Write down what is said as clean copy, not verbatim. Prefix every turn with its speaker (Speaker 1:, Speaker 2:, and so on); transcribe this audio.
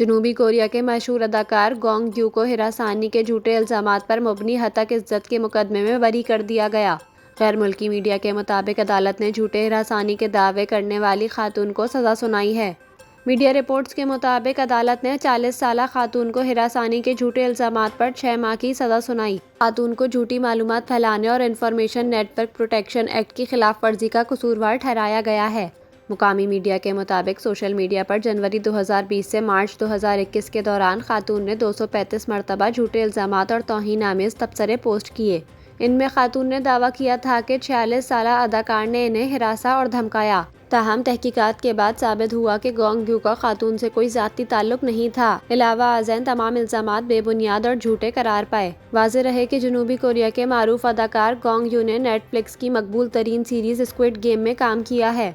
Speaker 1: جنوبی کوریا کے مشہور اداکار گونگ یو کو hiraasaanii کے جھوٹے الزامات پر مبنی ہتک عزت کے مقدمے میں بری کر دیا گیا۔ غیر ملکی میڈیا کے مطابق عدالت نے جھوٹے hiraasaanii کے دعوے کرنے والی خاتون کو سزا سنائی ہے۔ میڈیا رپورٹس کے مطابق عدالت نے 40 سالہ خاتون کو hiraasaanii کے جھوٹے الزامات پر 6 ماہ کی سزا سنائی۔ خاتون کو جھوٹی معلومات پھیلانے اور information network protection act کی خلاف ورزی کا قصوروار ٹھہرایا گیا ہے۔ مقامی میڈیا کے مطابق سوشل میڈیا پر جنوری 2020 سے مارچ 2021 کے دوران خاتون نے 235 مرتبہ جھوٹے الزامات اور توہین آمیز تبصرے پوسٹ کیے۔ ان میں خاتون نے دعویٰ کیا تھا کہ 46 سالہ اداکار نے انہیں ہراساں اور دھمکایا۔ تاہم تحقیقات کے بعد ثابت ہوا کہ گونگ یو کا خاتون سے کوئی ذاتی تعلق نہیں تھا۔ علاوہ ازیں تمام الزامات بے بنیاد اور جھوٹے قرار پائے۔ واضح رہے کہ جنوبی کوریا کے معروف اداکار گونگ یو نے نیٹ فلکس کی مقبول ترین سیریز اسکوئڈ گیم میں کام کیا ہے۔